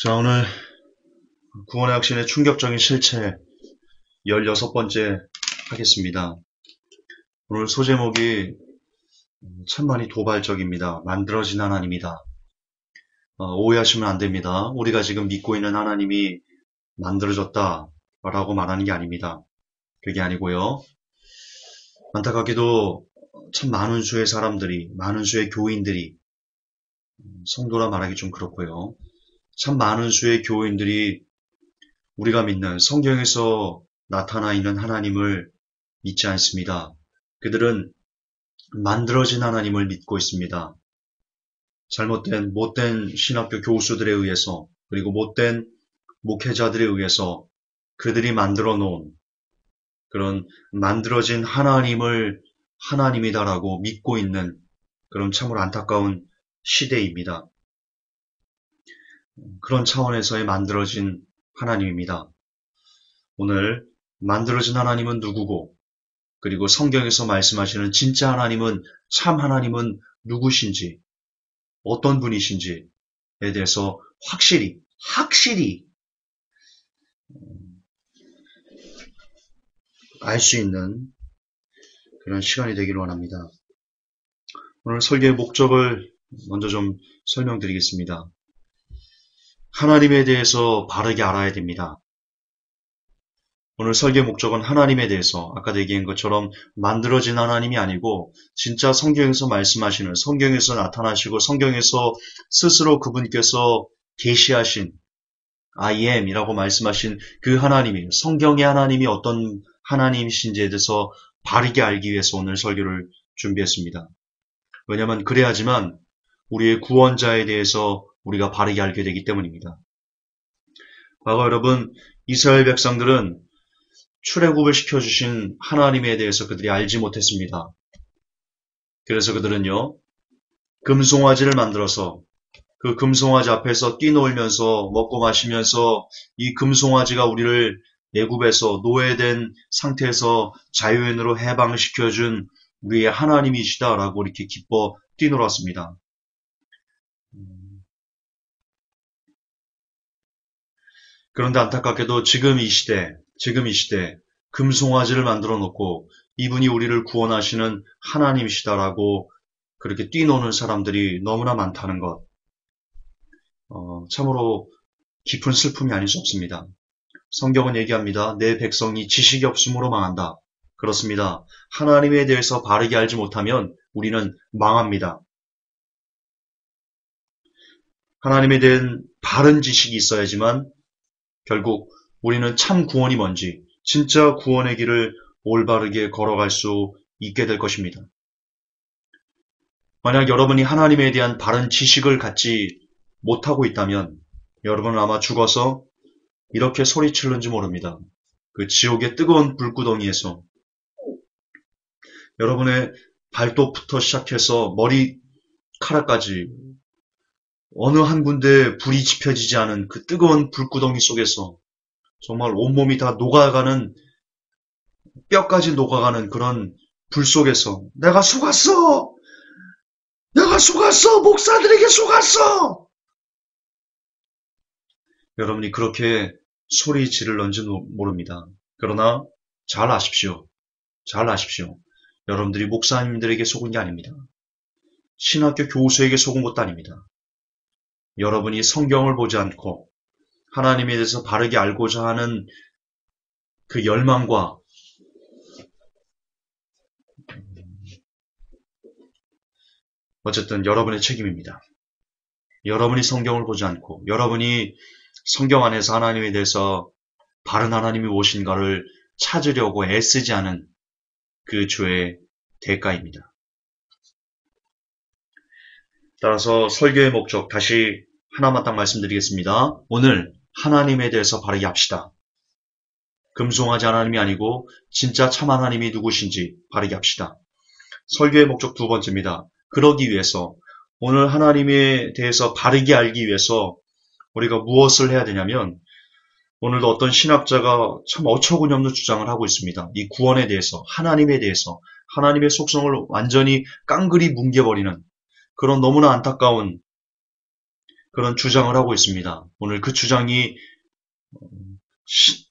자, 오늘 구원의 확신의 충격적인 실체 16번째 하겠습니다. 오늘 소제목이 참 많이 도발적입니다. 만들어진 하나님이다. 오해하시면 안 됩니다. 우리가 지금 믿고 있는 하나님이 만들어졌다 라고 말하는 게 아닙니다. 그게 아니고요. 안타깝게도 참 많은 수의 사람들이, 많은 수의 교인들이, 성도라 말하기 좀 그렇고요. 참 많은 수의 교인들이 우리가 믿는 성경에서 나타나 있는 하나님을 믿지 않습니다. 그들은 만들어진 하나님을 믿고 있습니다. 잘못된, 못된 신학교 교수들에 의해서, 그리고 못된 목회자들에 의해서 그들이 만들어 놓은 그런 만들어진 하나님을 하나님이다라고 믿고 있는 그런 참으로 안타까운 시대입니다. 그런 차원에서의 만들어진 하나님입니다. 오늘 만들어진 하나님은 누구고, 그리고 성경에서 말씀하시는 진짜 하나님은, 참 하나님은 누구신지, 어떤 분이신지에 대해서 확실히 알 수 있는 그런 시간이 되기를 원합니다. 오늘 설교의 목적을 먼저 좀 설명드리겠습니다. 하나님에 대해서 바르게 알아야 됩니다. 오늘 설교의 목적은 하나님에 대해서 아까도 얘기한 것처럼 만들어진 하나님이 아니고 진짜 성경에서 말씀하시는, 성경에서 나타나시고 성경에서 스스로 그분께서 계시하신 I am 이라고 말씀하신 그 하나님이, 성경의 하나님이 어떤 하나님이신지에 대해서 바르게 알기 위해서 오늘 설교를 준비했습니다. 왜냐하면 그래야지만 우리의 구원자에 대해서 우리가 바르게 알게 되기 때문입니다. 과거 여러분, 이스라엘 백성들은 출애굽을 시켜주신 하나님에 대해서 그들이 알지 못했습니다. 그래서 그들은요, 금송아지를 만들어서 그 금송아지 앞에서 뛰놀면서 먹고 마시면서 이 금송아지가 우리를 애굽에서 노예된 상태에서 자유인으로 해방시켜준 우리의 하나님이시다라고 이렇게 기뻐 뛰놀았습니다. 그런데 안타깝게도 지금 이 시대 금송아지를 만들어 놓고 이분이 우리를 구원하시는 하나님이시다라고 그렇게 뛰노는 사람들이 너무나 많다는 것, 참으로 깊은 슬픔이 아닐 수 없습니다. 성경은 얘기합니다. 내 백성이 지식이 없음으로 망한다. 그렇습니다. 하나님에 대해서 바르게 알지 못하면 우리는 망합니다. 하나님에 대한 바른 지식이 있어야지만 결국 우리는 참 구원이 뭔지, 진짜 구원의 길을 올바르게 걸어갈 수 있게 될 것입니다. 만약 여러분이 하나님에 대한 바른 지식을 갖지 못하고 있다면 여러분은 아마 죽어서 이렇게 소리치는지 모릅니다. 그 지옥의 뜨거운 불구덩이에서 여러분의 발톱부터 시작해서 머리카락까지 어느 한 군데 불이 지펴지지 않은 그 뜨거운 불구덩이 속에서 정말 온몸이 다 녹아가는, 뼈까지 녹아가는 그런 불 속에서 내가 속았어! 목사들에게 속았어! 여러분이 그렇게 소리 지를는지 모릅니다. 그러나 잘 아십시오. 여러분들이 목사님들에게 속은 게 아닙니다. 신학교 교수에게 속은 것도 아닙니다. 여러분이 성경을 보지 않고 하나님에 대해서 바르게 알고자 하는 그 열망과 어쨌든 여러분의 책임입니다. 여러분이 성경을 보지 않고 여러분이 성경 안에서 하나님에 대해서 바른 하나님이 무엇인가를 찾으려고 애쓰지 않은 그 죄의 대가입니다. 따라서 설교의 목적 다시 하나만 딱 말씀드리겠습니다. 오늘 하나님에 대해서 바르게 합시다. 금송아지 하나님이 아니고 진짜 참 하나님이 누구신지 바르게 합시다. 설교의 목적 두 번째입니다. 그러기 위해서 오늘 하나님에 대해서 바르게 알기 위해서 우리가 무엇을 해야 되냐면, 오늘도 어떤 신학자가 참 어처구니없는 주장을 하고 있습니다. 이 구원에 대해서, 하나님에 대해서, 하나님의 속성을 완전히 깡그리 뭉개버리는 그런 너무나 안타까운 그런 주장을 하고 있습니다. 오늘 그 주장이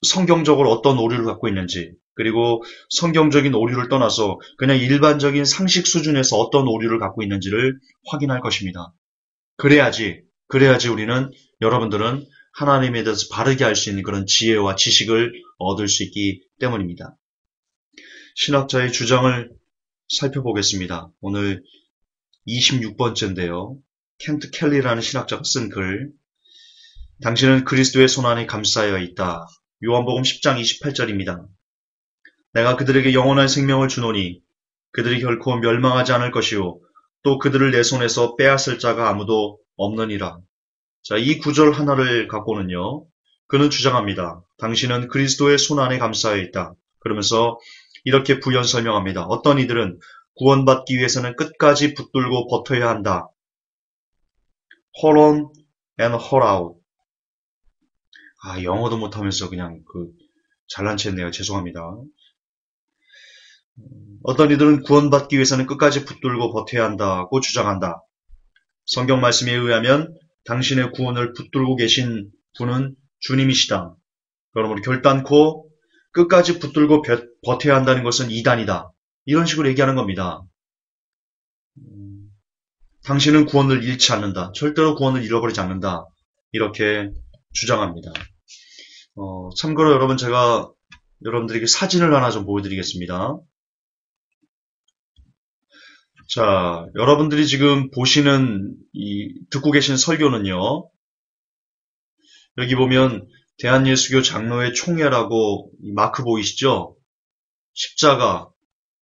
성경적으로 어떤 오류를 갖고 있는지, 그리고 성경적인 오류를 떠나서 그냥 일반적인 상식 수준에서 어떤 오류를 갖고 있는지를 확인할 것입니다. 그래야지 우리는, 여러분들은 하나님에 대해서 바르게 알 수 있는 그런 지혜와 지식을 얻을 수 있기 때문입니다. 신학자의 주장을 살펴보겠습니다. 오늘 26번째인데요. 켄트 켈리라는 신학자가 쓴 글. 당신은 그리스도의 손안에 감싸여 있다. 요한복음 10장 28절입니다. 내가 그들에게 영원한 생명을 주노니 그들이 결코 멸망하지 않을 것이요 또 그들을 내 손에서 빼앗을 자가 아무도 없느니라. 자, 이 구절 하나를 갖고는요, 그는 주장합니다. 당신은 그리스도의 손안에 감싸여 있다. 그러면서 이렇게 부연 설명합니다. 어떤 이들은 구원받기 위해서는 끝까지 붙들고 버텨야 한다. Hold on and hold out. 영어도 못하면서 그냥 잘난 체했네요. 죄송합니다. 어떤 이들은 구원받기 위해서는 끝까지 붙들고 버텨야 한다고 주장한다. 성경 말씀에 의하면 당신의 구원을 붙들고 계신 분은 주님이시다. 그러므로 결단코 끝까지 붙들고 버텨야 한다는 것은 이단이다. 이런 식으로 얘기하는 겁니다. 당신은 구원을 잃지 않는다. 절대로 구원을 잃어버리지 않는다. 이렇게 주장합니다. 참고로 여러분, 제가 여러분들에게 사진을 하나 좀 보여드리겠습니다. 자, 여러분들이 지금 듣고 계신 설교는요, 여기 보면 대한예수교 장로회 총회라고 마크 보이시죠? 십자가,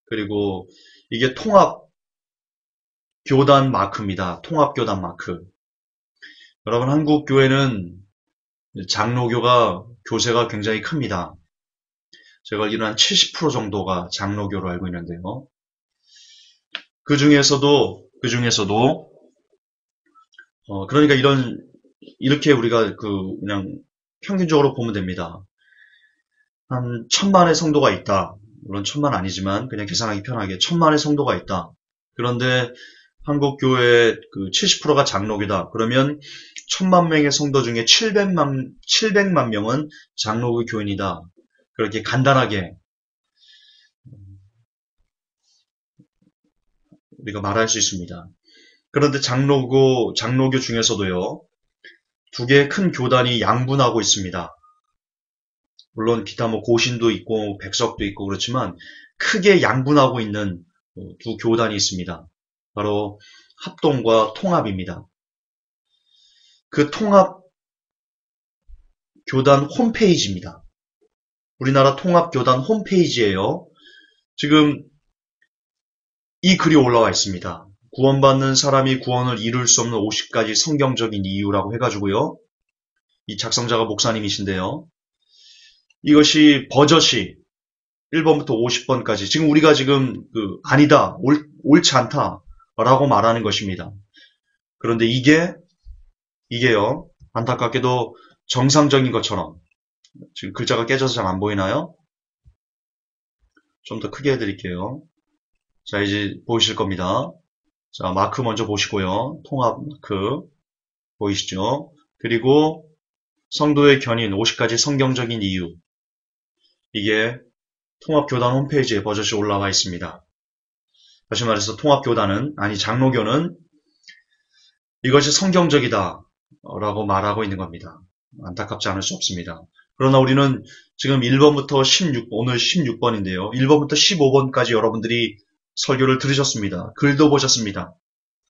그리고 이게 통합교단 마크입니다. 통합교단 마크. 여러분, 한국 교회는 장로교가 교세가 굉장히 큽니다. 제가 알기로는 한 70% 정도가 장로교로 알고 있는데요. 그 중에서도 그러니까 이렇게 우리가 그냥 평균적으로 보면 됩니다. 한 1000만의 성도가 있다. 물론 1000만 아니지만 그냥 계산하기 편하게 1000만의 성도가 있다. 그런데 한국 교회 70%가 장로교다. 그러면 1000만 명의 성도 중에 700만 명은 장로교 교인이다. 그렇게 간단하게 우리가 말할 수 있습니다. 그런데 장로교 중에서도요, 두 개의 큰 교단이 양분하고 있습니다. 물론 기타 고신도 있고 백석도 있고 그렇지만 크게 양분하고 있는 두 교단이 있습니다. 바로 합동과 통합입니다. 그 통합 교단 홈페이지입니다. 우리나라 통합 교단 홈페이지에요. 지금 이 글이 올라와 있습니다. 구원받는 사람이 구원을 이룰 수 없는 50가지 성경적인 이유라고 해가지고요. 이 작성자가 목사님이신데요. 이것이 버젓이 1번부터 50번까지 지금 우리가 아니다, 옳지 않다 라고 말하는 것입니다. 그런데 이게요, 안타깝게도 정상적인 것처럼, 지금 글자가 깨져서 잘 안 보이나요? 좀 더 크게 해드릴게요. 자, 이제 보이실 겁니다. 자, 마크 먼저 보시고요. 통합 마크 보이시죠? 그리고 성도의 견인 50가지 성경적인 이유, 이게 통합교단 홈페이지에 버젓이 올라와 있습니다. 다시 말해서 장로교는 이것이 성경적이다 라고 말하고 있는 겁니다. 안타깝지 않을 수 없습니다. 그러나 우리는 지금 1번부터 오늘 16번인데요. 1번부터 15번까지 여러분들이 설교를 들으셨습니다. 글도 보셨습니다.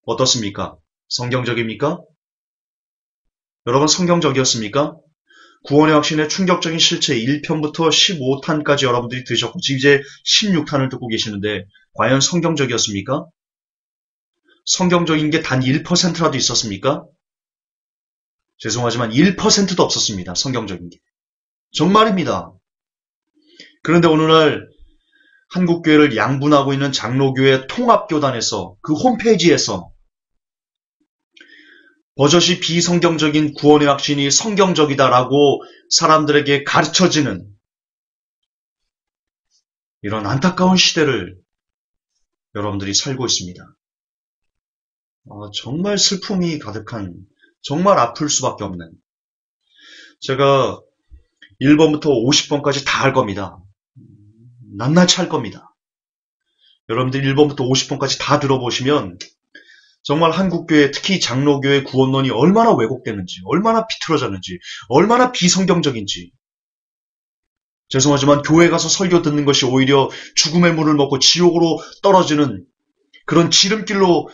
어떻습니까? 성경적입니까? 여러분, 성경적이었습니까? 구원의 확신의 충격적인 실체 1편부터 15탄까지 여러분들이 들으셨고 지금 이제 16탄을 듣고 계시는데 과연 성경적이었습니까? 성경적인 게 단 1%라도 있었습니까? 죄송하지만 1%도 없었습니다. 성경적인 게. 정말입니다. 그런데 오늘날 한국교회를 양분하고 있는 장로교회 통합교단에서 그 홈페이지에서 버젓이 비성경적인 구원의 확신이 성경적이다라고 사람들에게 가르쳐지는 이런 안타까운 시대를 여러분들이 살고 있습니다. 정말 슬픔이 가득한 정말 아플 수밖에 없는. 제가 1번부터 50번까지 다 할 겁니다. 낱낱이 할 겁니다. 여러분들 1번부터 50번까지 다 들어보시면 정말 한국교회, 특히 장로교회 구원론이 얼마나 왜곡되는지, 얼마나 비틀어졌는지, 얼마나 비성경적인지. 죄송하지만 교회 가서 설교 듣는 것이 오히려 죽음의 물을 먹고 지옥으로 떨어지는 그런 지름길로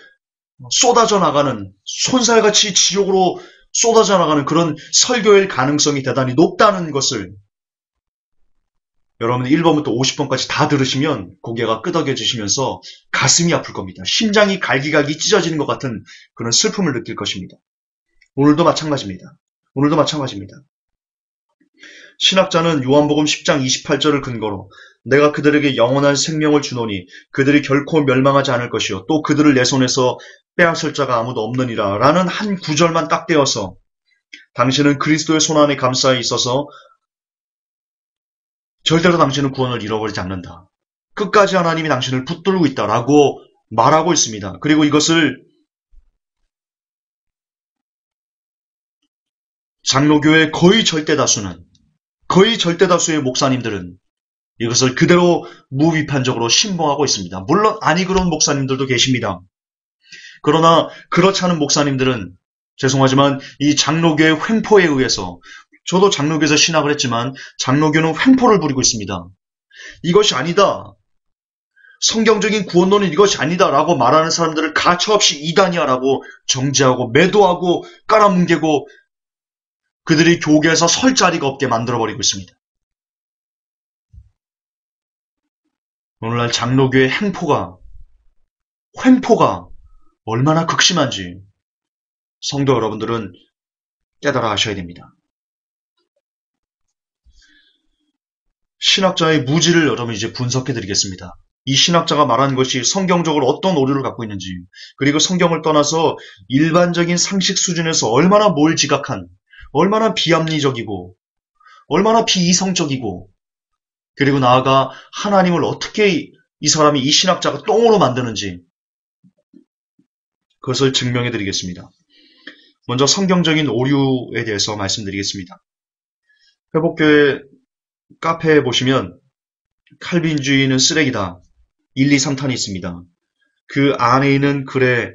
쏟아져 나가는, 손살같이 지옥으로 쏟아져 나가는 그런 설교일 가능성이 대단히 높다는 것을 여러분 1번부터 50번까지 다 들으시면 고개가 끄덕여지시면서 가슴이 아플 겁니다. 심장이 갈기갈기 찢어지는 것 같은 그런 슬픔을 느낄 것입니다. 오늘도 마찬가지입니다. 오늘도 마찬가지입니다. 신학자는 요한복음 10장 28절을 근거로 내가 그들에게 영원한 생명을 주노니 그들이 결코 멸망하지 않을 것이요 또 그들을 내 손에서 빼앗을 자가 아무도 없느니라 라는 한 구절만 딱 떼어서 당신은 그리스도의 손안에 감싸에 있어서 절대로 당신은 구원을 잃어버리지 않는다. 끝까지 하나님이 당신을 붙들고 있다라고 말하고 있습니다. 그리고 이것을 장로교의 거의 절대다수의 목사님들은 이것을 그대로 무비판적으로 신봉하고 있습니다. 물론 아니 그런 목사님들도 계십니다. 그러나 그렇지 않은 목사님들은 죄송하지만 이 장로교의 횡포에 의해서 저도 장로교에서 신학을 했지만 장로교는 횡포를 부리고 있습니다. 이것이 아니다. 성경적인 구원론은 이것이 아니다 라고 말하는 사람들을 가차없이 이단이야 라고 정죄하고 매도하고 깔아뭉개고 그들이 교계에서 설 자리가 없게 만들어버리고 있습니다. 오늘날 장로교의 횡포가 얼마나 극심한지 성도 여러분들은 깨달아 하셔야 됩니다. 신학자의 무지를 여러분 이제 분석해 드리겠습니다. 이 신학자가 말한 것이 성경적으로 어떤 오류를 갖고 있는지, 그리고 성경을 떠나서 일반적인 상식 수준에서 얼마나 몰지각한, 얼마나 비합리적이고, 얼마나 비이성적이고, 그리고 나아가 하나님을 어떻게 이 사람이 이 신학자가 똥으로 만드는지 그것을 증명해 드리겠습니다. 먼저 성경적인 오류에 대해서 말씀드리겠습니다. 회복교회 카페에 보시면 칼빈주의는 쓰레기다. 1, 2, 3탄이 있습니다. 그 안에 있는 글에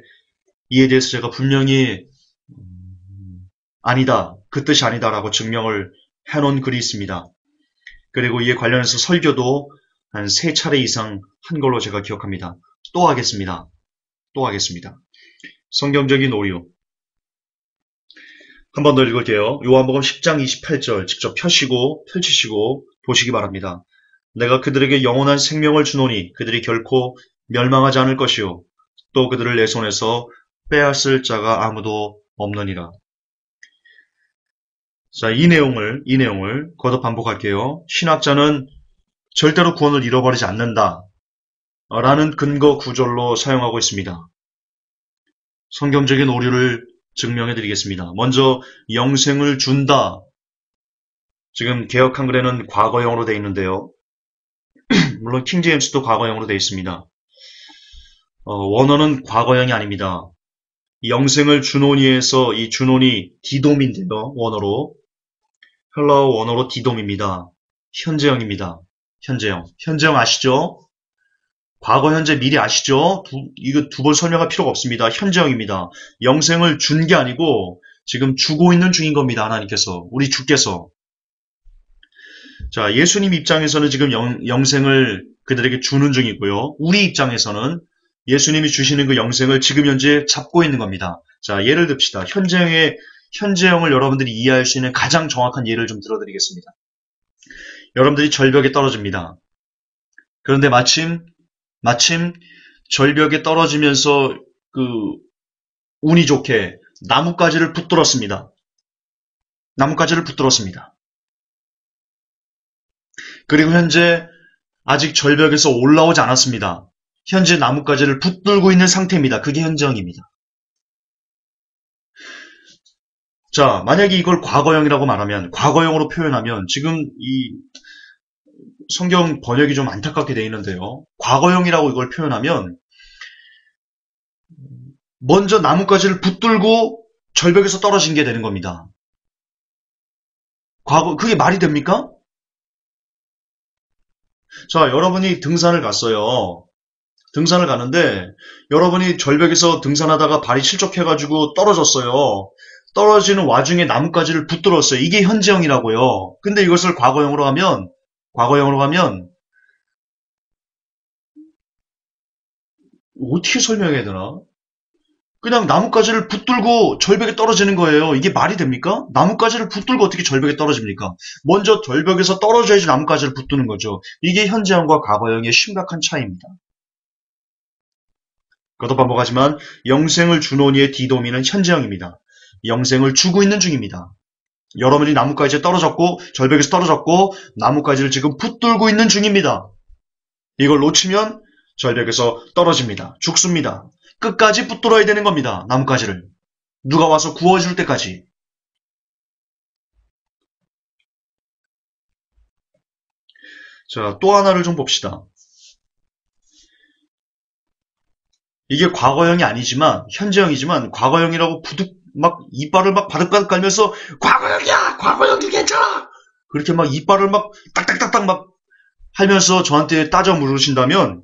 이에 대해서 제가 분명히 아니다. 그 뜻이 아니다라고 증명을 해놓은 글이 있습니다. 그리고 이에 관련해서 설교도 한 3차례 이상 한 걸로 제가 기억합니다. 또 하겠습니다. 성경적인 오류. 한 번 더 읽을게요. 요한복음 10장 28절 직접 펼치시고 보시기 바랍니다. 내가 그들에게 영원한 생명을 주노니 그들이 결코 멸망하지 않을 것이요 또 그들을 내 손에서 빼앗을 자가 아무도 없느니라. 자, 이 내용을 거듭 반복할게요. 신학자는 절대로 구원을 잃어버리지 않는다 라는 근거 구절로 사용하고 있습니다. 성경적인 오류를 증명해 드리겠습니다. 먼저 영생을 준다. 지금 개역 한글에는 과거형으로 되어 있는데요. 물론 킹제임스도 과거형으로 되어 있습니다. 원어는 과거형이 아닙니다. 영생을 주노니에서 이 주노니 디돔인데요. 원어로. 헬라어 원어로 디돔입니다. 현재형입니다. 현재형 아시죠? 과거, 현재, 미래 아시죠? 이거 두 번 설명할 필요가 없습니다. 현재형입니다. 영생을 준 게 아니고 지금 주고 있는 중인 겁니다. 하나님께서. 우리 주께서. 자, 예수님 입장에서는 지금 영생을 그들에게 주는 중이고요. 우리 입장에서는 예수님이 주시는 그 영생을 지금 현재 잡고 있는 겁니다. 자, 예를 듭시다. 현재형을 여러분들이 이해할 수 있는 가장 정확한 예를 좀 들어드리겠습니다. 여러분들이 절벽에 떨어집니다. 그런데 마침 절벽에 떨어지면서 운이 좋게 나뭇가지를 붙들었습니다. 그리고 현재 아직 절벽에서 올라오지 않았습니다. 현재 나뭇가지를 붙들고 있는 상태입니다. 그게 현재형입니다. 자, 만약에 이걸 과거형이라고 말하면, 과거형으로 표현하면 지금 이 성경 번역이 좀 안타깝게 되어 있는데요. 과거형이라고 이걸 표현하면 먼저 나뭇가지를 붙들고 절벽에서 떨어진 게 되는 겁니다. 그게 말이 됩니까? 자, 여러분이 등산을 갔어요. 등산을 가는데 여러분이 절벽에서 등산하다가 발이 실족해가지고 떨어졌어요. 떨어지는 와중에 나뭇가지를 붙들었어요. 이게 현재형이라고요. 근데 이것을 과거형으로 가면 어떻게 설명해야 되나? 그냥 나뭇가지를 붙들고 절벽에 떨어지는 거예요. 이게 말이 됩니까? 나뭇가지를 붙들고 어떻게 절벽에 떨어집니까? 먼저 절벽에서 떨어져야지 나뭇가지를 붙드는 거죠. 이게 현재형과 과거형의 심각한 차이입니다. 그것도 반복하지만 영생을 주노니 의 디도미는 현재형입니다. 영생을 주고 있는 중입니다. 여러분이 나뭇가지에 떨어졌고 절벽에서 떨어졌고 나뭇가지를 지금 붙들고 있는 중입니다. 이걸 놓치면 절벽에서 떨어집니다. 죽습니다. 끝까지 붙들어야 되는 겁니다. 나뭇가지를. 누가 와서 구워줄 때까지. 자, 또 하나를 좀 봅시다. 이게 과거형이 아니지만 현재형이지만 과거형이라고 막 이빨을 막 바득바득 깔면서 과거형이야! 과거형이 괜찮아! 그렇게 막 이빨을 막 딱딱딱딱 막 하면서 저한테 따져 물으신다면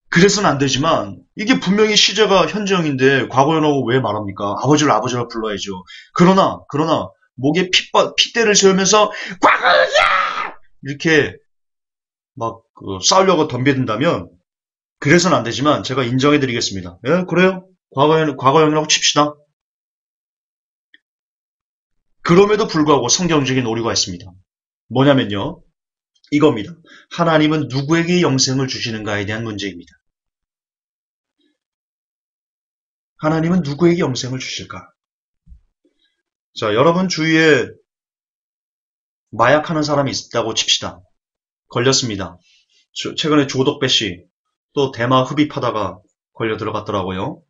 그래서는 안 되지만 이게 분명히 시제가 현재형인데 과거형이라고 왜 말합니까? 아버지를 불러야죠. 그러나 목에 핏대를 세우면서 과거형이야! 이렇게 막 싸우려고 덤벼든다면 그래서는 안 되지만 제가 인정해드리겠습니다. 예, 그래요. 과거형이라고 칩시다. 그럼에도 불구하고 성경적인 오류가 있습니다. 뭐냐면요. 이겁니다. 하나님은 누구에게 영생을 주시는가에 대한 문제입니다. 하나님은 누구에게 영생을 주실까? 자, 여러분 주위에 마약하는 사람이 있다고 칩시다. 걸렸습니다. 최근에 조덕배 씨 또 대마 흡입하다가 걸려 들어갔더라고요.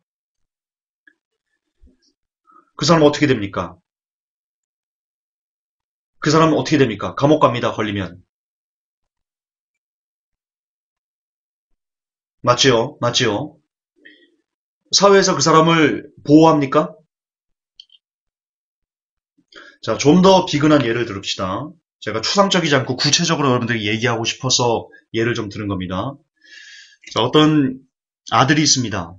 그 사람은 어떻게 됩니까? 그 사람은 어떻게 됩니까? 감옥 갑니다. 걸리면. 맞지요? 사회에서 그 사람을 보호합니까? 자, 좀 더 비근한 예를 들읍시다. 제가 추상적이지 않고 구체적으로 여러분들에게 얘기하고 싶어서 예를 좀 드는 겁니다. 자, 어떤 아들이 있습니다.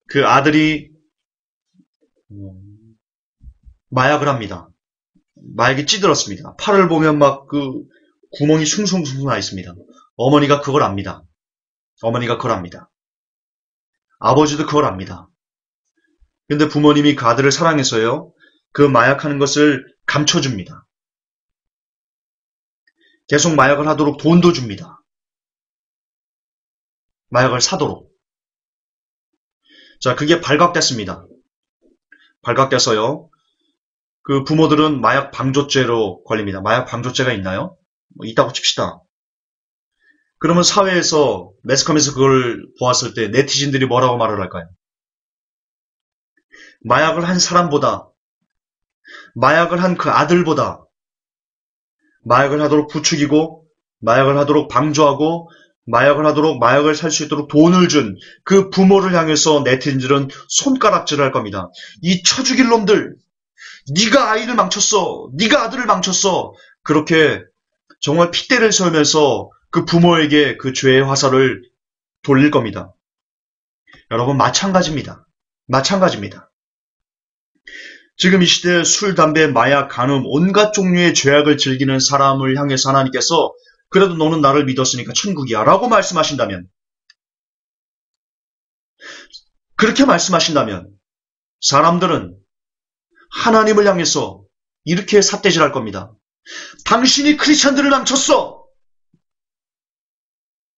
그 아들이 마약을 합니다. 마약이 찌들었습니다. 팔을 보면 막 그 구멍이 숭숭숭 나 있습니다. 어머니가 그걸 압니다. 아버지도 그걸 압니다. 근데 부모님이 그 아들을 사랑해서요. 그 마약하는 것을 감춰줍니다. 계속 마약을 하도록 돈도 줍니다. 마약을 사도록. 자, 그게 발각됐습니다. 발각돼서요. 그 부모들은 마약 방조죄로 걸립니다. 마약 방조죄가 있나요? 뭐 있다고 칩시다. 그러면 사회에서 매스컴에서 그걸 보았을 때 네티즌들이 뭐라고 말을 할까요? 마약을 한 사람보다 마약을 한 그 아들보다 마약을 하도록 부추기고 마약을 하도록 방조하고 마약을 하도록 마약을 살 수 있도록 돈을 준 그 부모를 향해서 네티즌들은 손가락질을 할 겁니다. 이 쳐죽일 놈들, 네가 아이를 망쳤어, 네가 아들을 망쳤어. 그렇게 정말 핏대를 세우면서 그 부모에게 그 죄의 화살을 돌릴 겁니다. 여러분 마찬가지입니다. 지금 이 시대에 술, 담배, 마약, 간음, 온갖 종류의 죄악을 즐기는 사람을 향해서 하나님께서 그래도 너는 나를 믿었으니까 천국이야 라고 말씀하신다면, 그렇게 말씀하신다면 사람들은 하나님을 향해서 이렇게 삿대질할 겁니다. 당신이 크리스찬들을 망쳤어!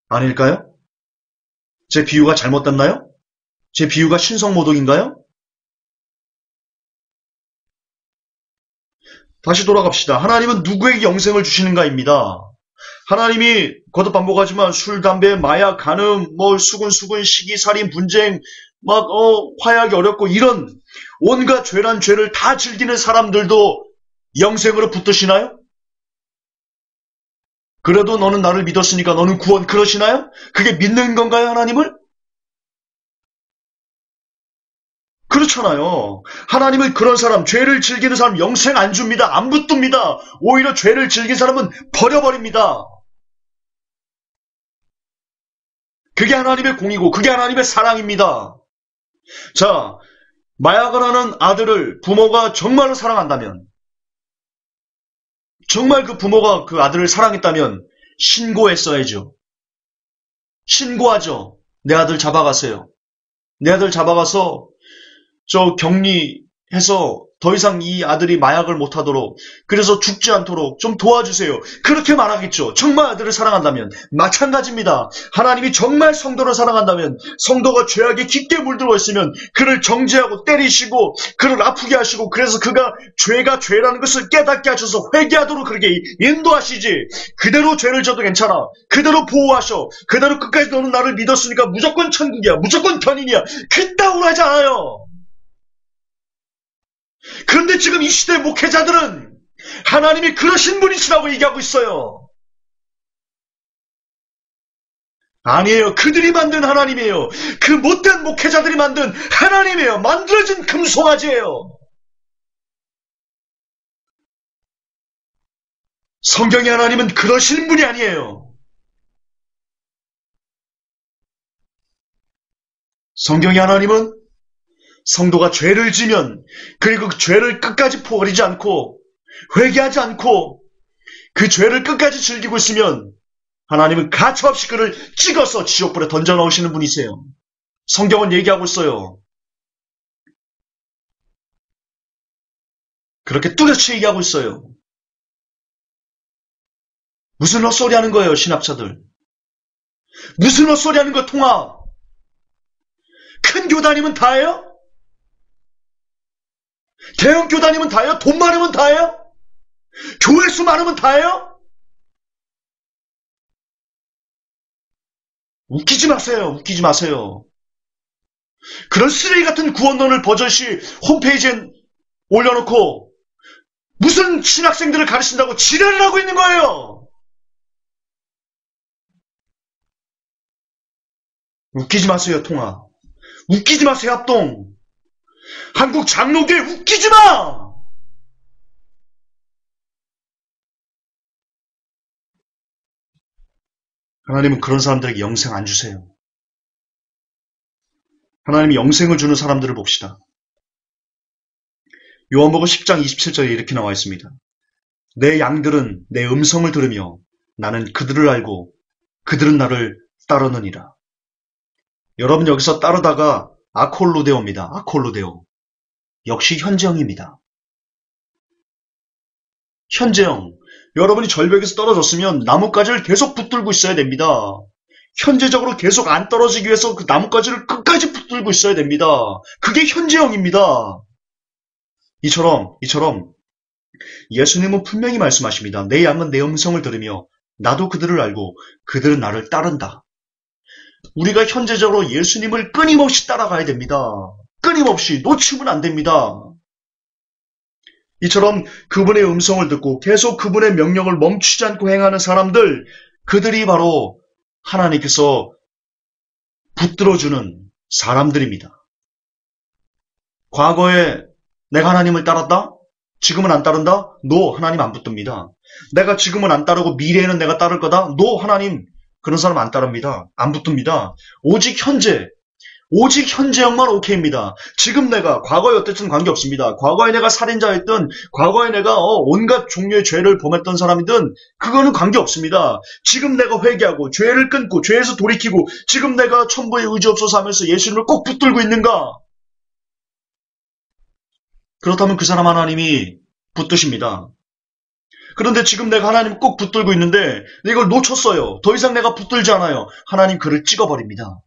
아닐까요? 제 비유가 잘못됐나요? 제 비유가 신성모독인가요? 다시 돌아갑시다. 하나님은 누구에게 영생을 주시는가입니다. 하나님이 거듭 반복하지만 술, 담배, 마약, 간음, 수군, 시기, 살인, 분쟁, 화해하기 어렵고 이런 온갖 죄란 죄를 다 즐기는 사람들도 영생으로 붙드시나요? 그래도 너는 나를 믿었으니까 너는 구원 그러시나요? 그게 믿는 건가요, 하나님을? 그렇잖아요. 하나님은 그런 사람, 죄를 즐기는 사람 영생 안 줍니다. 안 붙듭니다. 오히려 죄를 즐긴 사람은 버려버립니다. 그게 하나님의 공이고 그게 하나님의 사랑입니다. 자, 마약을 하는 아들을 부모가 정말로 사랑한다면, 정말 그 부모가 그 아들을 사랑했다면 신고했어야죠. 신고하죠. 내 아들 잡아가세요. 내 아들 잡아가서 저 격리해서 더 이상 이 아들이 마약을 못하도록, 그래서 죽지 않도록 좀 도와주세요. 그렇게 말하겠죠. 정말 아들을 사랑한다면. 마찬가지입니다. 하나님이 정말 성도를 사랑한다면, 성도가 죄악에 깊게 물들어 있으면 그를 정죄하고 때리시고 그를 아프게 하시고, 그래서 그가 죄가 죄라는 것을 깨닫게 하셔서 회개하도록 그렇게 인도하시지. 그대로 죄를 져도 괜찮아. 그대로 보호하셔. 그대로 끝까지 너는 나를 믿었으니까 무조건 천국이야. 무조건 견인이야. 그따구로 하지 않아요. 그런데 지금 이 시대 목회자들은 하나님이 그러신 분이시라고 얘기하고 있어요. 아니에요. 그들이 만든 하나님이에요. 그 못된 목회자들이 만든 하나님이에요. 만들어진 금송아지예요. 성경의 하나님은 그러신 분이 아니에요. 성경의 하나님은 성도가 죄를 지면, 그리고 그 죄를 끝까지 버리지 않고 회개하지 않고 그 죄를 끝까지 즐기고 있으면 하나님은 가차없이 그를 찍어서 지옥불에 던져 넣으시는 분이세요. 성경은 얘기하고 있어요. 그렇게 뚜렷이 얘기하고 있어요. 무슨 헛소리 하는 거예요, 신학자들. 무슨 헛소리 하는 거예요, 통합. 큰 교단이면 다예요? 대형 교단이면 다예요? 돈 많으면 다예요? 교회 수 많으면 다예요? 웃기지 마세요. 웃기지 마세요. 그런 쓰레기 같은 구원론을 버젓이 홈페이지에 올려놓고 무슨 신학생들을 가르친다고 지랄을 하고 있는 거예요. 웃기지 마세요, 통합. 웃기지 마세요, 합동. 한국 장로교회 웃기지 마! 하나님은 그런 사람들에게 영생 안 주세요. 하나님이 영생을 주는 사람들을 봅시다. 요한복음 10장 27절에 이렇게 나와 있습니다. 내 양들은 내 음성을 들으며 나는 그들을 알고 그들은 나를 따르느니라. 여러분, 여기서 따르다가 아콜루데오입니다. 아콜루데오. 역시 현재형입니다. 현재형. 여러분이 절벽에서 떨어졌으면 나뭇가지를 계속 붙들고 있어야 됩니다. 현재적으로 계속 안 떨어지기 위해서 그 나뭇가지를 끝까지 붙들고 있어야 됩니다. 그게 현재형입니다. 이처럼 예수님은 분명히 말씀하십니다. 내 양은 내 음성을 들으며 나도 그들을 알고 그들은 나를 따른다. 우리가 현재적으로 예수님을 끊임없이 따라가야 됩니다. 끊임없이 놓치면 안 됩니다. 이처럼 그분의 음성을 듣고 계속 그분의 명령을 멈추지 않고 행하는 사람들, 그들이 바로 하나님께서 붙들어주는 사람들입니다. 과거에 내가 하나님을 따랐다? 지금은 안 따른다? No, 하나님 안 붙듭니다. 내가 지금은 안 따르고 미래에는 내가 따를 거다? No, 하나님 그런 사람 안 따릅니다. 안 붙듭니다. 오직 현재형만 오케이입니다. 지금 내가 과거에 어땠든 관계없습니다. 과거에 내가 살인자였든 과거에 내가 온갖 종류의 죄를 범했던 사람이든 그거는 관계없습니다. 지금 내가 회개하고 죄를 끊고 죄에서 돌이키고 지금 내가 천부에 의지없어서 하면서 예수님을 꼭 붙들고 있는가? 그렇다면 그 사람 하나님이 붙드십니다. 그런데 지금 내가 하나님 꼭 붙들고 있는데 이걸 놓쳤어요. 더 이상 내가 붙들지 않아요. 하나님 그를 찍어버립니다.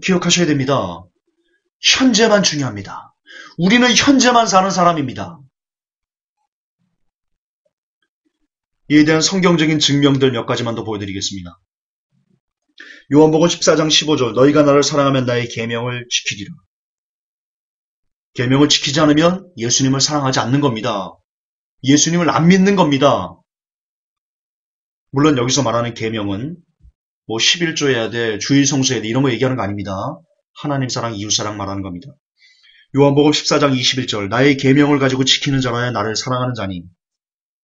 기억하셔야 됩니다. 현재만 중요합니다. 우리는 현재만 사는 사람입니다. 이에 대한 성경적인 증명들 몇 가지만 더 보여드리겠습니다. 요한복음 14장 15절 너희가 나를 사랑하면 나의 계명을 지키리라. 계명을 지키지 않으면 예수님을 사랑하지 않는 겁니다. 예수님을 안 믿는 겁니다. 물론 여기서 말하는 계명은 뭐 11조 해야 돼, 주일 성수해야 돼 이런 거 얘기하는 거 아닙니다. 하나님 사랑, 이웃 사랑 말하는 겁니다. 요한복음 14장 21절 나의 계명을 가지고 지키는 자라야 나를 사랑하는 자니.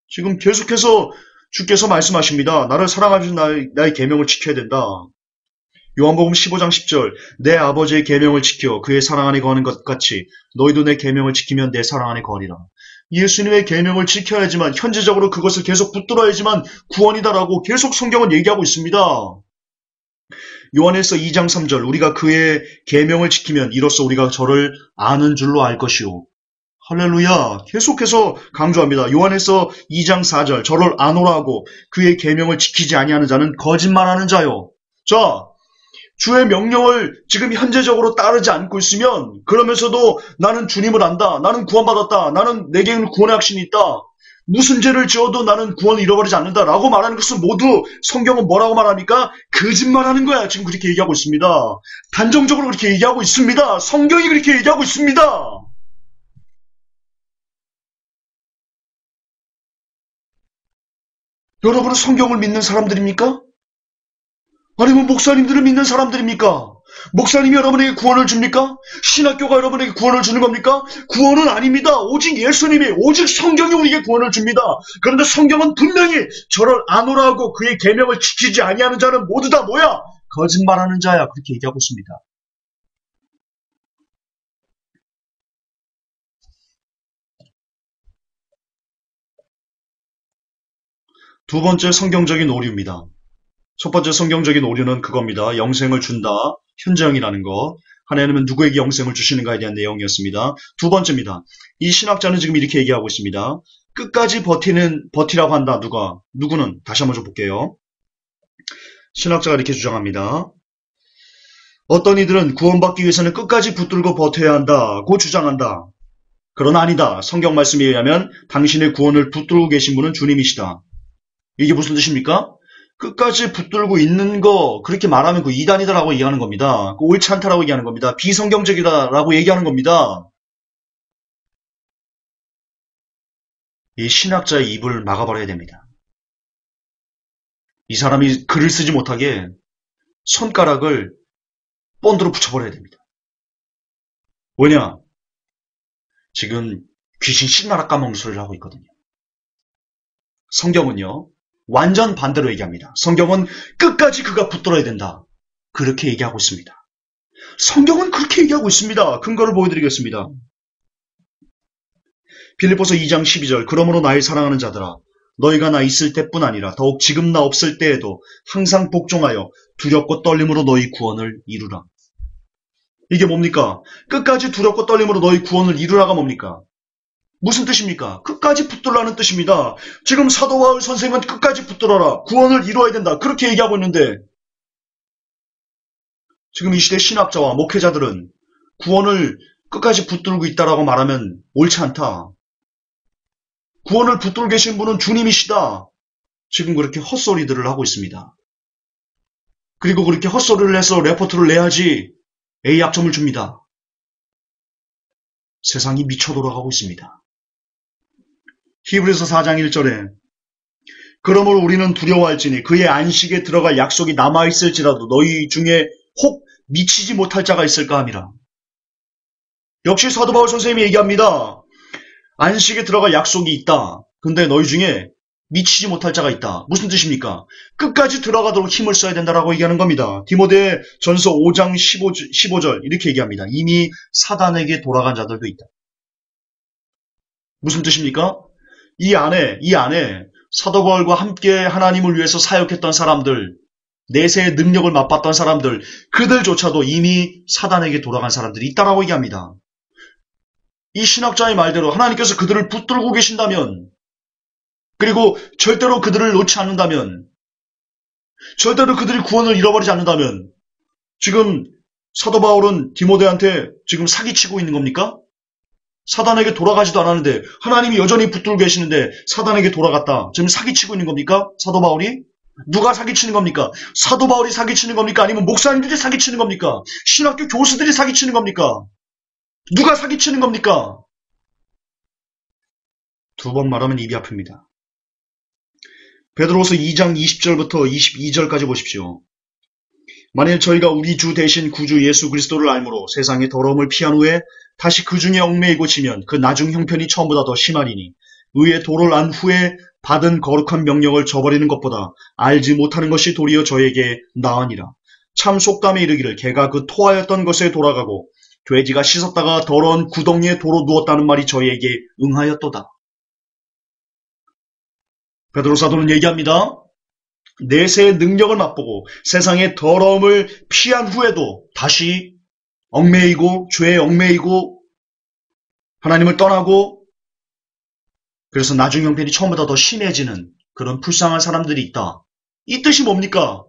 지금 계속해서 주께서 말씀하십니다. 나를 사랑하신 나의 계명을 지켜야 된다. 요한복음 15장 10절 내 아버지의 계명을 지켜 그의 사랑 안에 거하는 것 같이 너희도 내 계명을 지키면 내 사랑 안에 거하리라. 예수님의 계명을 지켜야지만 현재적으로 그것을 계속 붙들어야지만 구원이다라고 계속 성경은 얘기하고 있습니다. 요한일서 2장 3절 우리가 그의 계명을 지키면 이로써 우리가 저를 아는 줄로 알 것이요. 할렐루야. 계속해서 강조합니다. 요한일서 2장 4절 저를 아노라 하고 그의 계명을 지키지 아니하는 자는 거짓말하는 자요. 자, 주의 명령을 지금 현재적으로 따르지 않고 있으면 그러면서도 나는 주님을 안다. 나는 구원받았다. 나는 내게 구원의 확신이 있다. 무슨 죄를 지어도 나는 구원을 잃어버리지 않는다 라고 말하는 것은 모두 성경은 뭐라고 말합니까? 거짓말하는 거야. 지금 그렇게 얘기하고 있습니다. 단정적으로 그렇게 얘기하고 있습니다. 성경이 그렇게 얘기하고 있습니다. 여러분은 성경을 믿는 사람들입니까? 아니면 목사님들을 믿는 사람들입니까? 목사님이 여러분에게 구원을 줍니까? 신학교가 여러분에게 구원을 주는 겁니까? 구원은 아닙니다. 오직 예수님이, 오직 성경이 우리에게 구원을 줍니다. 그런데 성경은 분명히 저를 아노라 하고 그의 계명을 지키지 아니하는 자는 모두 다 뭐야? 거짓말하는 자야. 그렇게 얘기하고 있습니다. 두 번째 성경적인 오류입니다. 첫 번째 성경적인 오류는 그겁니다. 영생을 준다. 현재형이라는 거. 하나님은 누구에게 영생을 주시는가에 대한 내용이었습니다. 두 번째입니다. 이 신학자는 지금 이렇게 얘기하고 있습니다. 끝까지 버티라고 한다. 누구는? 다시 한번 좀 볼게요. 신학자가 이렇게 주장합니다. 어떤 이들은 구원받기 위해서는 끝까지 붙들고 버텨야 한다고 주장한다. 그러나 아니다. 성경 말씀에 의하면 당신의 구원을 붙들고 계신 분은 주님이시다. 이게 무슨 뜻입니까? 끝까지 붙들고 있는 거 그렇게 말하면 그 이단이다라고 얘기하는 겁니다. 옳지 않다라고 얘기하는 겁니다. 비성경적이다라고 얘기하는 겁니다. 이 신학자의 입을 막아버려야 됩니다. 이 사람이 글을 쓰지 못하게 손가락을 본드로 붙여버려야 됩니다. 왜냐? 지금 귀신 신나라 까먹는 소리를 하고 있거든요. 성경은요. 완전 반대로 얘기합니다. 성경은 끝까지 그가 붙들어야 된다. 그렇게 얘기하고 있습니다. 성경은 그렇게 얘기하고 있습니다. 근거를 보여드리겠습니다. 빌립보서 2장 12절 그러므로 나의 사랑하는 자들아 너희가 나 있을 때뿐 아니라 더욱 지금 나 없을 때에도 항상 복종하여 두렵고 떨림으로 너희 구원을 이루라. 이게 뭡니까? 끝까지 두렵고 떨림으로 너희 구원을 이루라가 뭡니까? 무슨 뜻입니까? 끝까지 붙들라는 뜻입니다. 지금 사도 바울 선생은 끝까지 붙들어라. 구원을 이루어야 된다. 그렇게 얘기하고 있는데 지금 이 시대 신학자와 목회자들은 구원을 끝까지 붙들고 있다라고 말하면 옳지 않다. 구원을 붙들고 계신 분은 주님이시다. 지금 그렇게 헛소리들을 하고 있습니다. 그리고 그렇게 헛소리를 해서 레포트를 내야지 A 학점을 줍니다. 세상이 미쳐 돌아가고 있습니다. 히브리서 4장 1절에 그러므로 우리는 두려워할지니 그의 안식에 들어갈 약속이 남아있을지라도 너희 중에 혹 미치지 못할 자가 있을까 함이라. 역시 사도 바울 선생님이 얘기합니다. 안식에 들어갈 약속이 있다. 근데 너희 중에 미치지 못할 자가 있다. 무슨 뜻입니까? 끝까지 들어가도록 힘을 써야 된다라고 얘기하는 겁니다. 디모데 전서 5장 15절 이렇게 얘기합니다. 이미 사단에게 돌아간 자들도 있다. 무슨 뜻입니까? 이 안에 사도 바울과 함께 하나님을 위해서 사역했던 사람들, 내세의 능력을 맛봤던 사람들, 그들조차도 이미 사단에게 돌아간 사람들이 있다라고 얘기합니다. 이 신학자의 말대로 하나님께서 그들을 붙들고 계신다면, 그리고 절대로 그들을 놓지 않는다면, 절대로 그들이 구원을 잃어버리지 않는다면, 지금 사도 바울은 디모데한테 지금 사기치고 있는 겁니까? 사단에게 돌아가지도 않았는데 하나님이 여전히 붙들고 계시는데 사단에게 돌아갔다. 지금 사기치고 있는 겁니까? 사도 바울이? 누가 사기치는 겁니까? 사도 바울이 사기치는 겁니까? 아니면 목사님들이 사기치는 겁니까? 신학교 교수들이 사기치는 겁니까? 누가 사기치는 겁니까? 두 번 말하면 입이 아픕니다. 베드로서 2장 20절부터 22절까지 보십시오. 만일 저희가 우리 주 대신 구주 예수 그리스도를 알므로 세상의 더러움을 피한 후에 다시 그 중에 얽매이고 지면 그 나중 형편이 처음보다 더 심하리니 의의 도를 안 후에 받은 거룩한 명령을 저버리는 것보다 알지 못하는 것이 도리어 저에게 나으니라. 참 속담에 이르기를 개가 그 토하였던 것에 돌아가고 돼지가 씻었다가 더러운 구덩이에 도로 누웠다는 말이 저희에게 응하였도다. 베드로 사도는 얘기합니다. 내세의 능력을 맛보고 세상의 더러움을 피한 후에도 다시 얽매이고 죄에 얽매이고 하나님을 떠나고 그래서 나중 형편이 처음보다 더 심해지는 그런 불쌍한 사람들이 있다. 이 뜻이 뭡니까?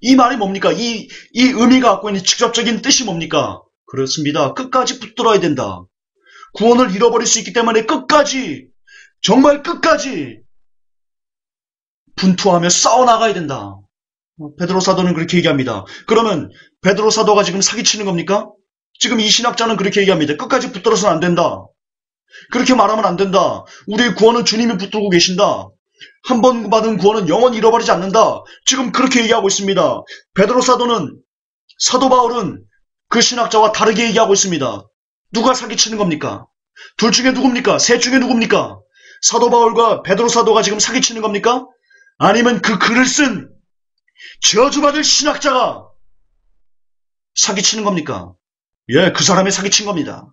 이 말이 뭡니까? 이 의미가 갖고 있는 직접적인 뜻이 뭡니까? 그렇습니다. 끝까지 붙들어야 된다. 구원을 잃어버릴 수 있기 때문에 끝까지, 정말 끝까지 분투하며 싸워나가야 된다. 베드로 사도는 그렇게 얘기합니다. 그러면 베드로 사도가 지금 사기치는 겁니까? 지금 이 신학자는 그렇게 얘기합니다. 끝까지 붙들어서는 안 된다. 그렇게 말하면 안 된다. 우리의 구원은 주님이 붙들고 계신다. 한 번 받은 구원은 영원히 잃어버리지 않는다. 지금 그렇게 얘기하고 있습니다. 베드로 사도는, 사도 바울은 그 신학자와 다르게 얘기하고 있습니다. 누가 사기치는 겁니까? 둘 중에 누굽니까? 셋 중에 누굽니까? 사도 바울과 베드로 사도가 지금 사기치는 겁니까? 아니면 그 글을 쓴 저주받을 신학자가 사기치는 겁니까? 예, 그 사람이 사기친 겁니다.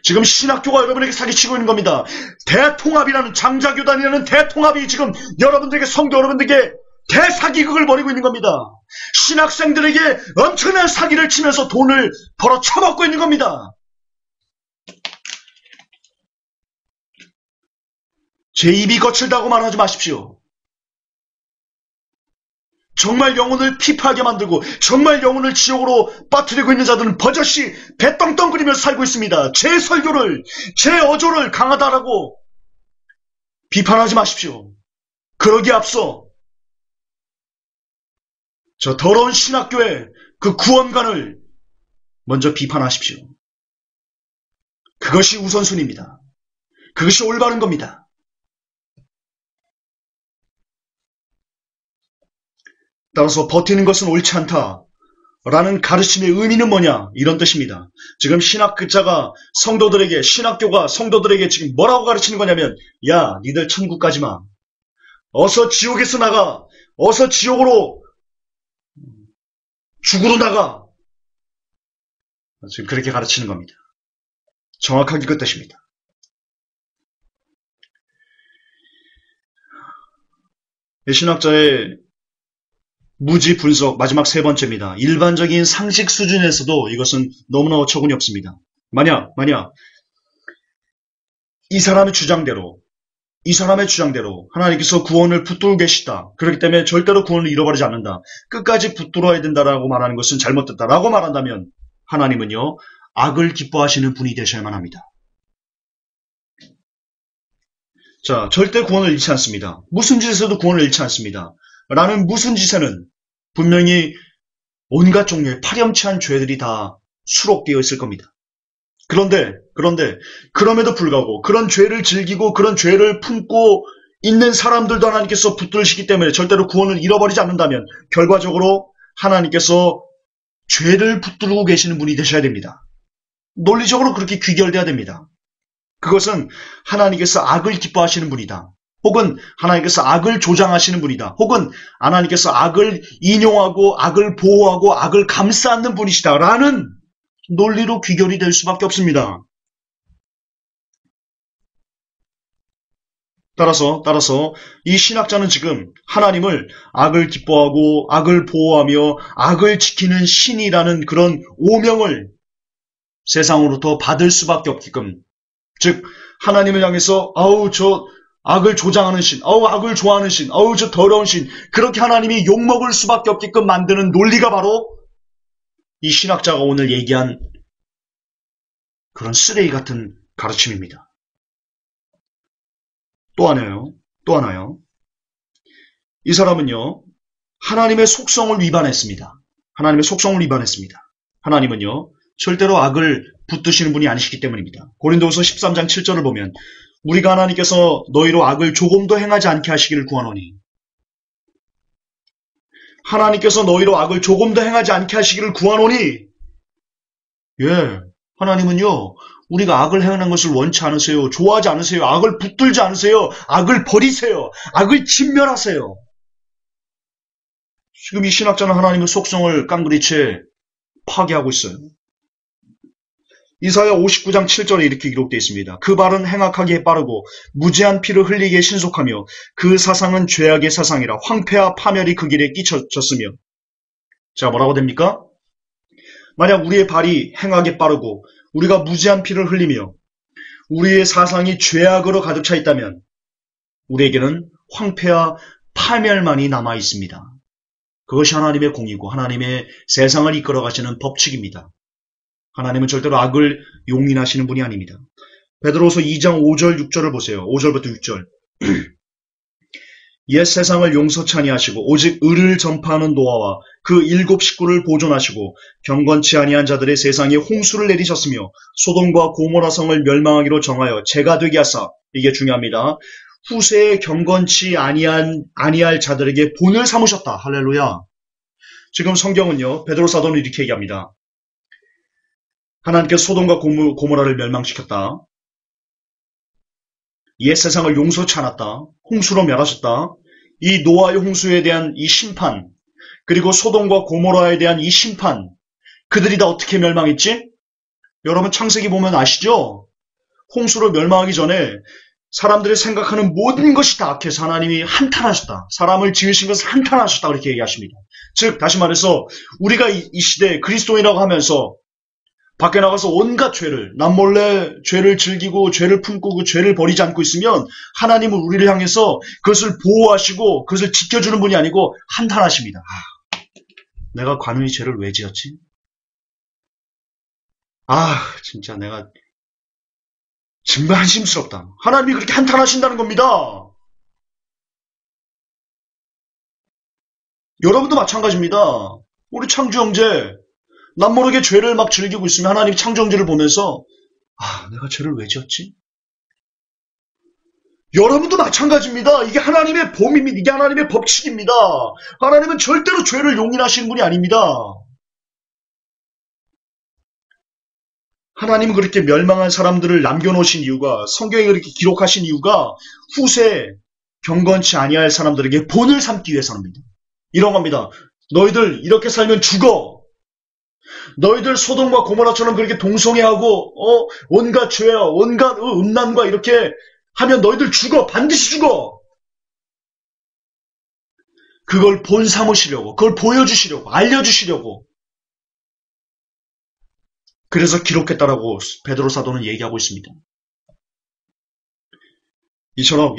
지금 신학교가 여러분에게 사기치고 있는 겁니다. 대통합이라는 장자교단이라는 대통합이 지금 여러분들에게 성도 여러분들에게 대사기극을 벌이고 있는 겁니다. 신학생들에게 엄청난 사기를 치면서 돈을 벌어 처먹고 있는 겁니다. 제 입이 거칠다고 말하지 마십시오. 정말 영혼을 피폐하게 만들고 정말 영혼을 지옥으로 빠뜨리고 있는 자들은 버젓이 배 떵떵거리며 살고 있습니다. 제 설교를, 제 어조를 강하다라고 비판하지 마십시오. 그러기에 앞서 저 더러운 신학교의 그 구원관을 먼저 비판하십시오. 그것이 우선순위입니다. 그것이 올바른 겁니다. 따라서 버티는 것은 옳지 않다 라는 가르침의 의미는 뭐냐, 이런 뜻입니다. 지금 신학자가 성도들에게, 신학교가 성도들에게 지금 뭐라고 가르치는 거냐면, 야, 니들 천국 가지 마. 어서 지옥에서 나가. 어서 지옥으로, 죽으러 나가. 지금 그렇게 가르치는 겁니다. 정확하게 그 뜻입니다. 신학자의 무지 분석, 마지막 세 번째입니다. 일반적인 상식 수준에서도 이것은 너무나 어처구니 없습니다. 만약 이 사람의 주장대로 하나님께서 구원을 붙들고 계시다. 그렇기 때문에 절대로 구원을 잃어버리지 않는다. 끝까지 붙들어야 된다라고 말하는 것은 잘못됐다라고 말한다면 하나님은요, 악을 기뻐하시는 분이 되셔야만 합니다. 자, 절대 구원을 잃지 않습니다. 무슨 짓에서도 구원을 잃지 않습니다. 라는 무슨 짓에는 분명히 온갖 종류의 파렴치한 죄들이 다 수록되어 있을 겁니다. 그런데 그럼에도 불구하고 그런 죄를 즐기고 그런 죄를 품고 있는 사람들도 하나님께서 붙들으시기 때문에 절대로 구원을 잃어버리지 않는다면 결과적으로 하나님께서 죄를 붙들고 계시는 분이 되셔야 됩니다. 논리적으로 그렇게 귀결돼야 됩니다. 그것은 하나님께서 악을 기뻐하시는 분이다. 혹은 하나님께서 악을 조장하시는 분이다. 혹은 하나님께서 악을 인용하고 악을 보호하고 악을 감싸는 분이시다라는 논리로 귀결이 될 수밖에 없습니다. 따라서 이 신학자는 지금 하나님을 악을 기뻐하고 악을 보호하며 악을 지키는 신이라는 그런 오명을 세상으로부터 받을 수밖에 없게끔, 즉 하나님을 향해서 아우 저 악을 조장하는 신, 아우 악을 좋아하는 신, 아우 저 더러운 신, 그렇게 하나님이 욕먹을 수밖에 없게끔 만드는 논리가 바로 이 신학자가 오늘 얘기한 그런 쓰레기 같은 가르침입니다. 또 하나요. 이 사람은요, 하나님의 속성을 위반했습니다. 하나님은요, 절대로 악을 붙드시는 분이 아니시기 때문입니다. 고린도후서 13장 7절을 보면 우리가 하나님께서 너희로 악을 조금도 행하지 않게 하시기를 구하노니, 하나님께서 너희로 악을 조금 더 행하지 않게 하시기를 구하노니, 예, 하나님은요, 우리가 악을 행하는 것을 원치 않으세요. 좋아하지 않으세요. 악을 붙들지 않으세요. 악을 버리세요. 악을 진멸하세요. 지금 이 신학자는 하나님의 속성을 깡그리채 파괴하고 있어요. 이사야 59장 7절에 이렇게 기록되어 있습니다. 그 발은 행악하기에 빠르고 무지한 피를 흘리기에 신속하며 그 사상은 죄악의 사상이라 황폐와 파멸이 그 길에 끼쳐졌으며. 자, 뭐라고 됩니까? 만약 우리의 발이 행악에 빠르고 우리가 무지한 피를 흘리며 우리의 사상이 죄악으로 가득 차 있다면 우리에게는 황폐와 파멸만이 남아 있습니다. 그것이 하나님의 공이고 하나님의 세상을 이끌어 가시는 법칙입니다. 하나님은 절대로 악을 용인하시는 분이 아닙니다. 베드로서 2장 5절 6절을 보세요. 5절부터 6절. 옛 세상을 용서치 아니하시고 오직 의를 전파하는 노아와 그 7 식구를 보존하시고 경건치 아니한 자들의 세상에 홍수를 내리셨으며 소돔과 고모라 성을 멸망하기로 정하여 재가 되게 하사, 이게 중요합니다. 후세에 경건치 아니할 자들에게 본을 삼으셨다. 할렐루야. 지금 성경은요, 베드로 사도는 이렇게 얘기합니다. 하나님께서 소돔과 고모라를 멸망시켰다. 옛 세상을 용서치 않았다. 홍수로 멸하셨다. 이 노아의 홍수에 대한 이 심판, 그리고 소돔과 고모라에 대한 이 심판, 그들이 다 어떻게 멸망했지? 여러분 창세기 보면 아시죠? 홍수로 멸망하기 전에 사람들이 생각하는 모든 것이 다 악해서 하나님이 한탄하셨다. 사람을 지으신 것을 한탄하셨다. 그렇게 얘기하십니다. 즉 다시 말해서 우리가 이 시대에 그리스도인이라고 하면서 밖에 나가서 온갖 죄를, 남몰래 죄를 즐기고 죄를 품고 그 죄를 버리지 않고 있으면 하나님은 우리를 향해서 그것을 보호하시고 그것을 지켜주는 분이 아니고 한탄하십니다. 내가 관훈이 죄를 왜 지었지? 진짜 내가 정말 한심스럽다. 하나님이 그렇게 한탄하신다는 겁니다. 여러분도 마찬가지입니다. 우리 창주 형제, 남모르게 죄를 막 즐기고 있으면 하나님 창조 형제를 보면서 내가 죄를 왜 지었지? 여러분도 마찬가지입니다. 이게 하나님의 범입니다. 이게 하나님의 법칙입니다. 하나님은 절대로 죄를 용인하시는 분이 아닙니다. 하나님은 그렇게 멸망한 사람들을 남겨놓으신 이유가, 성경에 그렇게 기록하신 이유가 후세에 경건치 아니할 사람들에게 본을 삼기 위해서입니다. 이런 겁니다. 너희들 이렇게 살면 죽어. 너희들 소돔과 고모라처럼 그렇게 동성애하고 온갖 죄와 온갖 음란과 이렇게 하면 너희들 죽어. 반드시 죽어. 그걸 본 삼으시려고, 그걸 보여주시려고, 알려주시려고. 그래서 기록했다라고 베드로 사도는 얘기하고 있습니다. 이처럼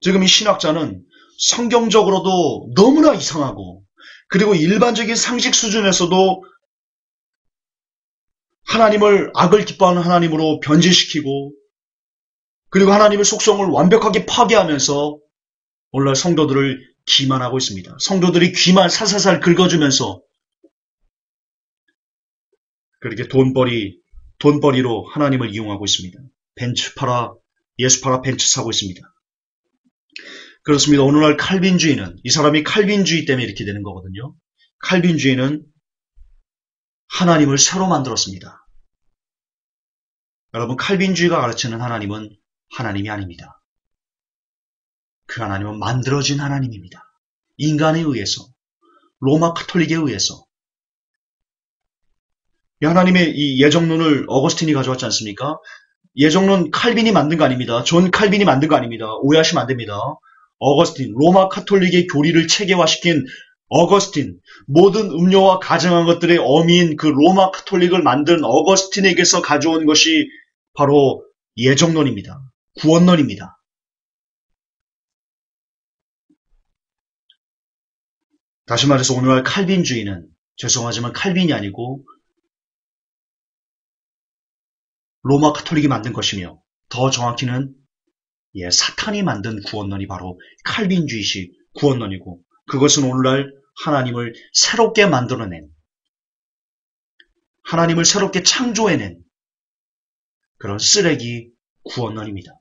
지금 이 신학자는 성경적으로도 너무나 이상하고, 그리고 일반적인 상식 수준에서도 하나님을 악을 기뻐하는 하나님으로 변질시키고, 그리고 하나님의 속성을 완벽하게 파괴하면서 오늘날 성도들을 기만하고 있습니다. 성도들이 귀만 살살살 긁어주면서 그렇게 돈벌이로 하나님을 이용하고 있습니다. 벤츠 팔아, 예수 팔아 벤츠 사고 있습니다. 그렇습니다. 오늘날 칼빈주의는, 이 사람이 칼빈주의 때문에 이렇게 되는 거거든요. 칼빈주의는 하나님을 새로 만들었습니다. 여러분, 칼빈주의가 가르치는 하나님은 하나님이 아닙니다. 그 하나님은 만들어진 하나님입니다. 인간에 의해서, 로마 카톨릭에 의해서. 이 하나님의 이 예정론을 어거스틴이 가져왔지 않습니까? 예정론 칼빈이 만든 거 아닙니다. 존 칼빈이 만든 거 아닙니다. 오해하시면 안 됩니다. 어거스틴, 로마 카톨릭의 교리를 체계화시킨 어거스틴, 모든 음료와 가정한 것들의 어미인 그 로마 카톨릭을 만든 어거스틴에게서 가져온 것이 바로 예정론입니다. 구원론입니다. 다시 말해서 오늘날 칼빈주의는, 죄송하지만 칼빈이 아니고 로마 카톨릭이 만든 것이며, 더 정확히는 사탄이 만든 구원론이 바로 칼빈주의식 구원론이고, 그것은 오늘날 하나님을 새롭게 만들어낸, 하나님을 새롭게 창조해낸 그런 쓰레기 구원론입니다.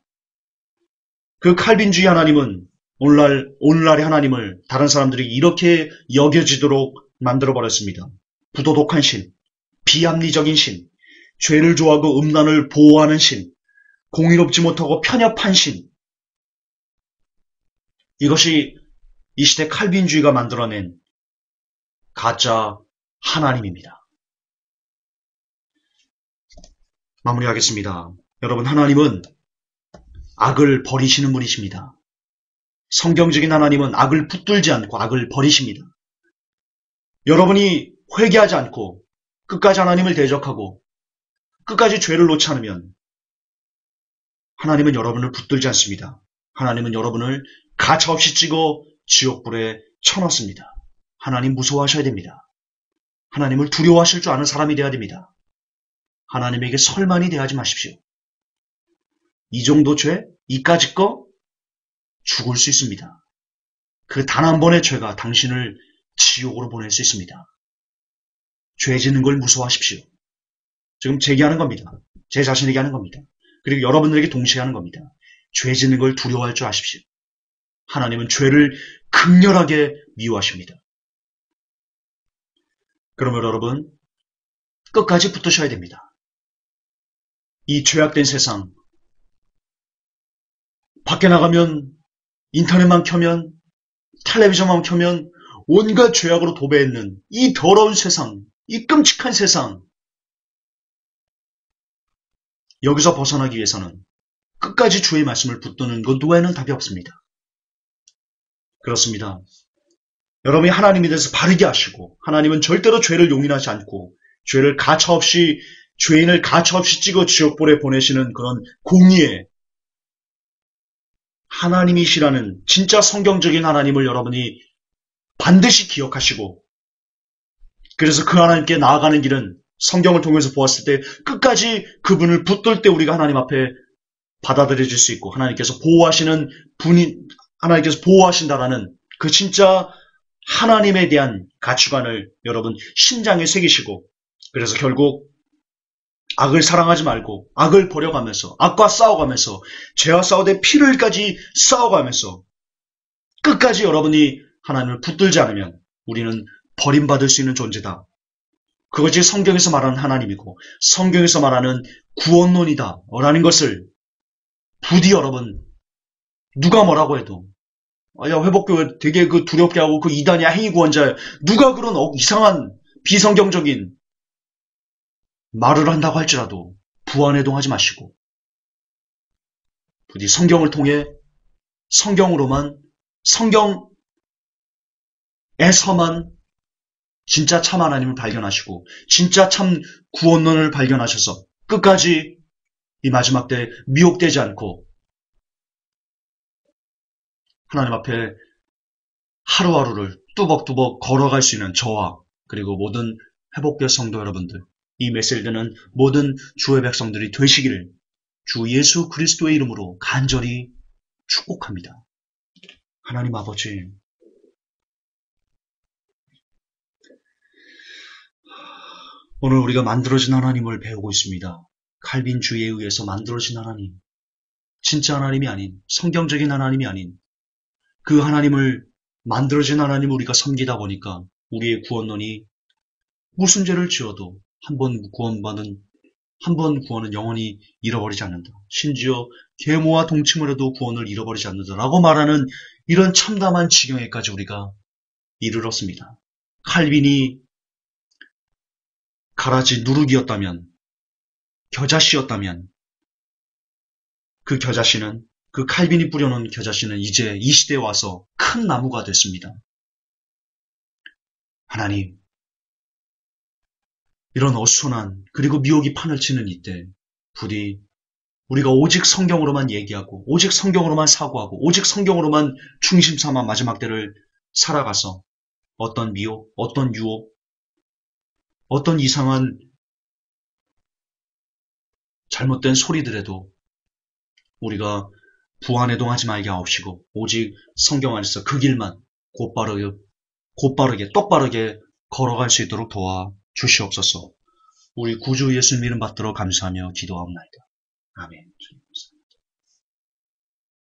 그 칼빈주의 하나님은 오늘날의 하나님을 다른 사람들이 이렇게 여겨지도록 만들어버렸습니다. 부도덕한 신, 비합리적인 신, 죄를 좋아하고 음란을 보호하는 신, 공의롭지 못하고 편협한 신. 이것이 이 시대 칼빈주의가 만들어낸 가짜 하나님입니다. 마무리하겠습니다. 여러분, 하나님은 악을 버리시는 분이십니다. 성경적인 하나님은 악을 붙들지 않고 악을 버리십니다. 여러분이 회개하지 않고 끝까지 하나님을 대적하고 끝까지 죄를 놓지 않으면 하나님은 여러분을 붙들지 않습니다. 하나님은 여러분을 가차없이 찍어 지옥불에 쳐넣습니다. 하나님 무서워하셔야 됩니다. 하나님을 두려워하실 줄 아는 사람이 되어야 됩니다. 하나님에게 설만이 대하지 마십시오. 이 정도 죄, 이까짓 거 죽을 수 있습니다. 그 단 한 번의 죄가 당신을 지옥으로 보낼 수 있습니다. 죄 짓는 걸 무서워하십시오. 지금 제게 하는 겁니다. 제 자신에게 하는 겁니다. 그리고 여러분들에게 동시에 하는 겁니다. 죄 짓는 걸 두려워할 줄 아십시오. 하나님은 죄를 극렬하게 미워하십니다. 그러면 여러분, 끝까지 붙으셔야 됩니다. 이 죄악된 세상, 밖에 나가면, 인터넷만 켜면, 텔레비전만 켜면 온갖 죄악으로 도배했는 이 더러운 세상, 이 끔찍한 세상, 여기서 벗어나기 위해서는 끝까지 주의 말씀을 붙드는 것 외에는 답이 없습니다. 그렇습니다. 여러분이 하나님에 대해서 바르게 하시고, 하나님은 절대로 죄를 용인하지 않고 죄인을 가차없이 찍어 지옥불에 보내시는 그런 공의의 하나님이시라는 진짜 성경적인 하나님을 여러분이 반드시 기억하시고, 그래서 그 하나님께 나아가는 길은 성경을 통해서 보았을 때 끝까지 그분을 붙들 때 우리가 하나님 앞에 받아들여질 수 있고, 하나님께서 보호하신다라는 그 진짜 하나님에 대한 가치관을 여러분 심장에 새기시고, 그래서 결국 악을 사랑하지 말고 악을 버려가면서 악과 싸워가면서 죄와 싸우되 피를까지 싸워가면서 끝까지 여러분이 하나님을 붙들지 않으면 우리는 버림받을 수 있는 존재다. 그것이 성경에서 말하는 하나님이고 성경에서 말하는 구원론이다 라는 것을 부디 여러분, 누가 뭐라고 해도 야, 회복교회 되게 두렵게 하고 그 이단이야, 행위구원자야, 누가 그런 이상한 비성경적인 말을 한다고 할지라도 부안해동하지 마시고 부디 성경을 통해 성경으로만, 성경에서만 진짜 참 하나님을 발견하시고 진짜 참 구원론을 발견하셔서 끝까지 이 마지막 때 미혹되지 않고 하나님 앞에 하루하루를 뚜벅뚜벅 걸어갈 수 있는 저와 그리고 모든 회복교회 성도 여러분들, 이 메시지를 듣는 모든 주의 백성들이 되시기를 주 예수 그리스도의 이름으로 간절히 축복합니다. 하나님 아버지, 오늘 우리가 만들어진 하나님을 배우고 있습니다. 칼빈주의에 의해서 만들어진 하나님, 진짜 하나님이 아닌, 성경적인 하나님이 아닌 그 하나님을, 만들어진 하나님을 우리가 섬기다 보니까 우리의 구원론이 무슨 죄를 지어도 한 번 구원은 영원히 잃어버리지 않는다. 심지어 계모와 동침을 해도 구원을 잃어버리지 않는다라고 말하는 이런 참담한 지경에까지 우리가 이르렀습니다. 칼빈이 가라지 누룩이었다면, 겨자씨였다면 그 겨자씨는, 그 칼빈이 뿌려놓은 겨자씨는 이제 이 시대에 와서 큰 나무가 됐습니다. 하나님, 이런 어수선한 그리고 미혹이 판을 치는 이때 부디 우리가 오직 성경으로만 얘기하고 오직 성경으로만 사고하고 오직 성경으로만 중심 삼아 마지막 때를 살아가서 어떤 미혹, 어떤 유혹, 어떤 이상한 잘못된 소리들에도 우리가 부안해동하지 말게 하옵시고 오직 성경 안에서 그 길만 곧바르게 똑바르게 걸어갈 수 있도록 도와 주시옵소서. 우리 구주 예수님 이름 받들어 감사하며 기도하옵나이다. 아멘.